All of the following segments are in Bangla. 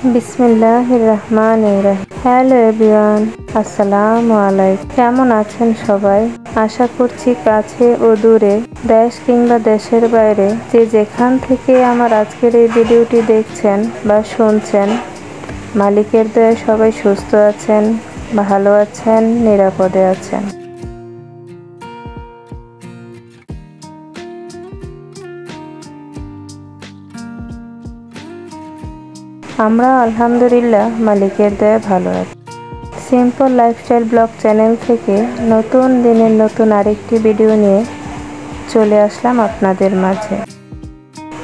বিসমিল্লাহির রহমানির রহিম। হ্যালো এভরিওয়ান, আসসালামু আলাইকুম। কেমন আছেন সবাই? আশা করছি কাছে ও দূরে, দেশ কিংবা দেশের বাইরে যে যেখান থেকে আমার আজকের এই ভিডিওটি দেখছেন বা শুনছেন, মালিকের দয়ায় সবাই সুস্থ আছেন, ভালো আছেন, নিরাপদে আছেন। আমরা আলহামদুলিল্লাহ মালিকের দয়ায় ভালো আছি। সিম্পল লাইফস্টাইল ব্লগ চ্যানেল থেকে নতুন দিনের নতুন আরেকটি ভিডিও নিয়ে চলে আসলাম আপনাদের মাঝে।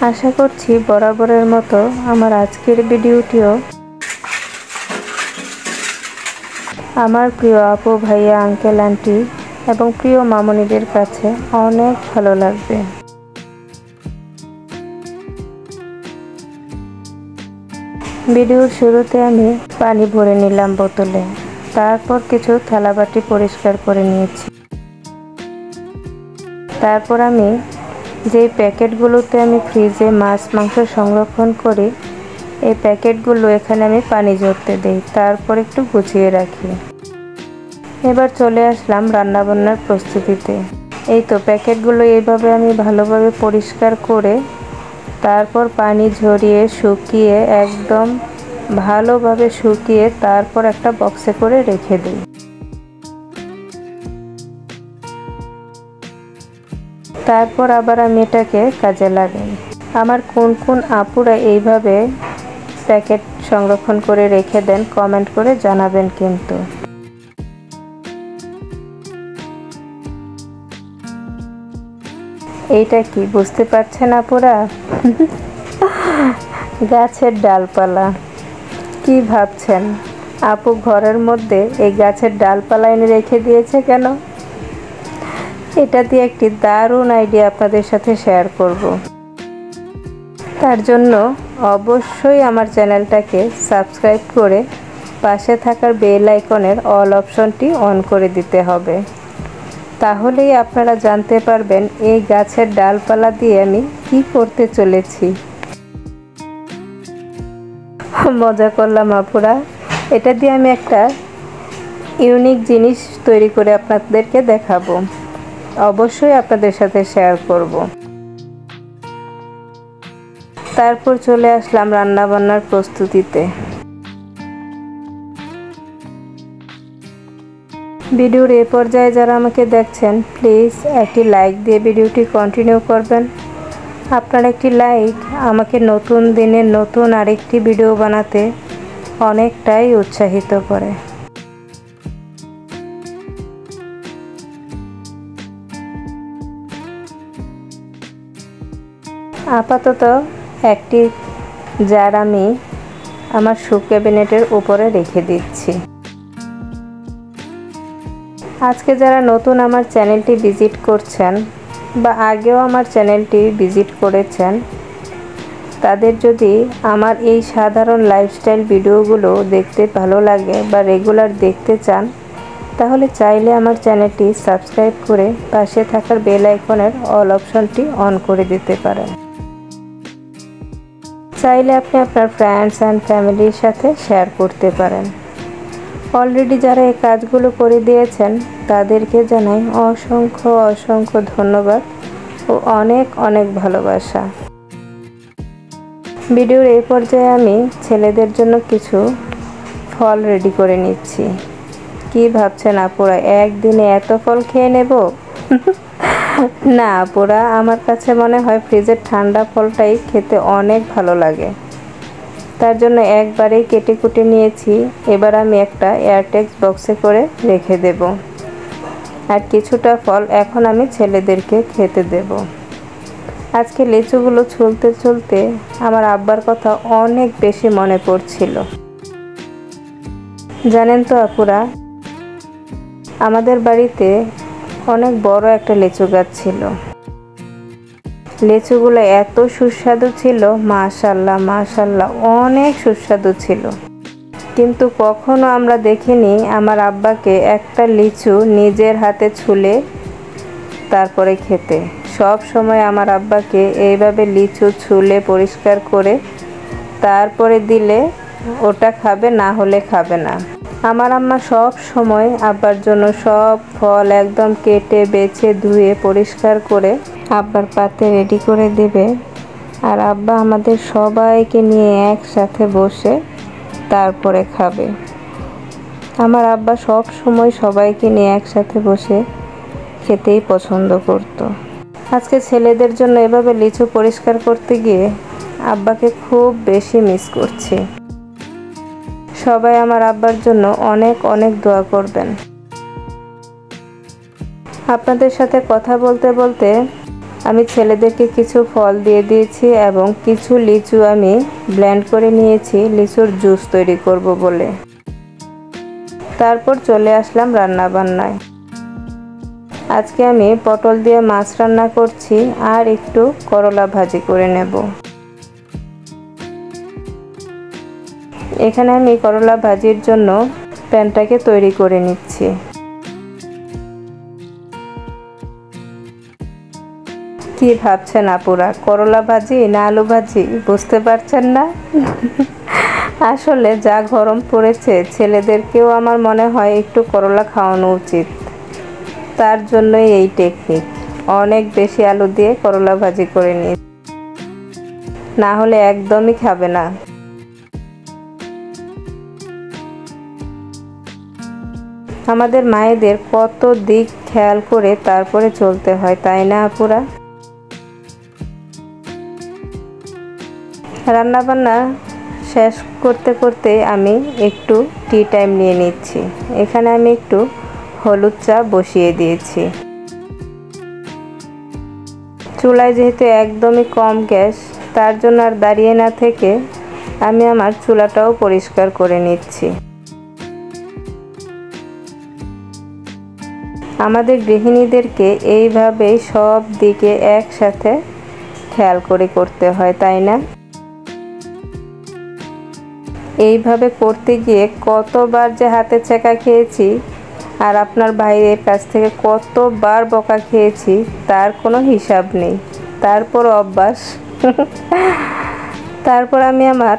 আশা করছি বরাবরের মতো আমার আজকের ভিডিওটিও আমার প্রিয় আপু, ভাইয়া, আঙ্কেল, আন্টি এবং প্রিয় মামুনিদের কাছে অনেক ভালো লাগবে। ভিডিওর শুরুতে আমি পানি ভরে নিলাম বোতলে, তারপর কিছু থালাবাটি পরিষ্কার করে নিয়েছি। তারপর আমি যেই প্যাকেটগুলোতে আমি ফ্রিজে মাছ মাংস সংরক্ষণ করি, এই প্যাকেটগুলো এখানে আমি পানি ঝরতে দিই, তারপর একটু গুছিয়ে রাখি। এবার চলে আসলাম রান্নাবান্নার প্রস্তুতিতে। এই তো প্যাকেটগুলো এইভাবে আমি ভালোভাবে পরিষ্কার করে তারপর পানি ঝরিয়ে শুকিয়ে একদম ভালোভাবে শুকিয়ে তারপর একটা বক্সে করে রেখে দিই। তারপর আবার আমি এটাকে কাজে লাগাই। আমার কোন কোন আপুরা এইভাবে প্যাকেট সংরক্ষণ করে রেখে দেন কমেন্ট করে জানাবেন কিন্তু। এইটা কি বুঝতে পারছেন আপুরা? গাছের ডালপালা। কি ভাবছেন আপু ঘরের মধ্যে এই গাছের ডালপালা এনে রেখে দিয়েছে কেন? এটা দিয়ে একটি দারুণ আইডিয়া আপনাদের সাথে শেয়ার করব। তার জন্য অবশ্যই আমার চ্যানেলটাকে সাবস্ক্রাইব করে পাশে থাকার বেল আইকনের অল অপশনটি অন করে দিতে হবে। তাহলেই আপনারা জানতে পারবেন এই গাছের ডালপালা দিয়ে আমি কি করতে চলেছি। মজা করলাম আপুরা। এটা দিয়ে আমি একটা ইউনিক জিনিস তৈরি করে আপনাদেরকে দেখাবো, অবশ্যই আপনাদের সাথে শেয়ার করব। তারপর চলে আসলাম রান্নাবান্নার প্রস্তুতিতে। ভিডিওর এ পর্যায়ে যারা আমাকে দেখছেন, প্লিজ একটি লাইক দিয়ে ভিডিওটি কন্টিনিউ করবেন। আপনার একটি লাইক আমাকে নতুন দিনের নতুন আরেকটি ভিডিও বানাতে অনেকটাই উৎসাহিত করে। আপাতত একটি জার আমি আমার শু ক্যাবিনেটের উপরে রেখে দিচ্ছি। আজকে যারা নতুন আমার চ্যানেলটি ভিজিট করছেন বা আগেও আমার চ্যানেলটি ভিজিট করেছেন, তাদের যদি আমার এই সাধারণ লাইফস্টাইল ভিডিওগুলো দেখতে ভালো লাগে বা রেগুলার দেখতে চান, তাহলে চাইলে আমার চ্যানেলটি সাবস্ক্রাইব করে পাশে থাকার বেল আইকনের অল অপশনটি অন করে দিতে পারেন। চাইলে আপনি আপনার ফ্রেন্ডস অ্যান্ড ফ্যামিলির সাথে শেয়ার করতে পারেন। অলরেডি যারা এই কাজগুলো করে দিয়েছেন তাদেরকে জানাই অসংখ্য অসংখ্য ধন্যবাদ ও অনেক অনেক ভালোবাসা। ভিডিওর এই পর্যায়ে আমি ছেলেদের জন্য কিছু ফল রেডি করে নিচ্ছি। কি ভাবছেন আপুরা, একদিনে এত ফল খেয়ে নেব? না আপুরা, আমার কাছে মনে হয় ফ্রিজের ঠান্ডা ফলটাই খেতে অনেক ভালো লাগে। তার জন্য একবারেই কেটে কুটে নিয়েছি। এবার আমি একটা এয়ারটাইট বক্সে করে রেখে দেব। আর কিছুটা ফল এখন আমি ছেলেদেরকে খেতে দেব। আজকে লিচুগুলো ছুলতে ছুলতে আমার আব্বার কথা অনেক বেশি মনে পড়ছিল। জানেন তো আপুরা, আমাদের বাড়িতে অনেক বড় একটা লিচু গাছ ছিল। লিচুগুলো এত সুস্বাদু ছিল, মাশাআল্লাহ মাশাআল্লাহ, অনেক সুস্বাদু ছিল। কিন্তু কখনো আমরা দেখিনি আমার আব্বাকে একটা লিচু নিজের হাতে ছুলে তারপরে খেতে। সব সময় আমার আব্বাকে এইভাবে লিচু ছুলে পরিষ্কার করে তারপরে দিলে ওটা খাবে, না হলে খাবে না। আমার আম্মা সব সময় আব্বার জন্য সব ফল একদম কেটে বেছে ধুয়ে পরিষ্কার করে আব্বার পাতে রেডি করে দেবে। আর আব্বা আমাদের সবাইকে নিয়ে একসাথে বসে তারপরে খাবে। আমার আব্বা সব সময় সবাইকে নিয়ে একসাথে বসে খেতেই পছন্দ করত। আজকে ছেলেদের জন্য এভাবে লিচু পরিষ্কার করতে গিয়ে আব্বাকে খুব বেশি মিস করছি। সবাই আমার আব্বার জন্য অনেক অনেক দোয়া করবেন। আপনাদের সাথে কথা বলতে বলতে আমি ছেলেদেরকে কিছু ফল দিয়ে দিয়েছি এবং কিছু লিচু আমি ব্লেন্ড করে নিয়েছি লিচুর জুস তৈরি করব বলে। তারপর চলে আসলাম রান্না বান্নায়। আজকে আমি পটল দিয়ে মাছ রান্না করছি আর একটু করলা ভাজি করে নেব। এখানে আমি করলা ভাজির জন্য প্যানটাকে তৈরি করে নিচ্ছি। কি ভাবছেন আপুরা, করলা ভাজি না আলু ভাজি বুঝতে পারছেন না? আসলে যা গরম পড়েছে ছেলেদেরকেও আমার মনে হয় একটু করলা খাওয়ানো উচিত। তার জন্যই এই টেকনিক। অনেক বেশি আলু দিয়ে করলা ভাজি করে নিই, না হলে একদমই খাবে না। আমাদের মায়েদের কত দিক খেয়াল করে তারপরে চলতে হয়, তাই না আপুরা? রান্নাবান্না শেষ করতে করতে আমি একটু টি টাইম নিয়ে নিচ্ছি। এখানে আমি একটু হলুদ চা বসিয়ে দিয়েছি। চুলায় যেহেতু একদমই কম গ্যাস, তার জন্য আর দাঁড়িয়ে না থেকে আমি আমার চুলাটাও পরিষ্কার করে নিচ্ছি। আমাদের গৃহিণীদেরকে এইভাবেই সব দিকে একসাথে খেয়াল করে করতে হয়, তাই না? এইভাবে করতে গিয়ে কতবার যে হাতে ছেঁকা খেয়েছি আর আপনার ভাইয়ের কাছ থেকে কতবার বকা খেয়েছি তার কোনো হিসাব নেই। তারপর অভ্যাস। তারপর আমি আমার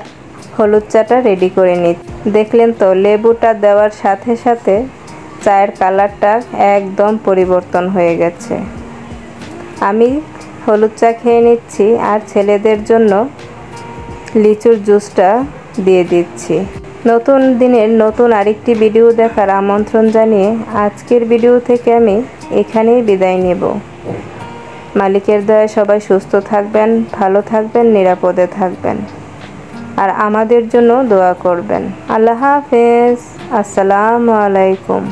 হলুদ চাটা রেডি করে নিই। দেখলেন তো, লেবুটা দেওয়ার সাথে সাথে চায়ের কালারটা একদম পরিবর্তন হয়ে গেছে। আমি হলুদ চা খেয়ে নিচ্ছি আর ছেলেদের জন্য লিচুর জুসটা দিয়ে দিচ্ছি। নতুন দিনের নতুন আরেকটি ভিডিও দেখার আমন্ত্রণ জানিয়ে আজকের ভিডিও থেকে আমি এখানেই বিদায় নেব। মালিকের দয়ায় সবাই সুস্থ থাকবেন, ভালো থাকবেন, নিরাপদে থাকবেন আর আমাদের জন্য দোয়া করবেন। আল্লাহ হাফেজ। আসসালামু আলাইকুম।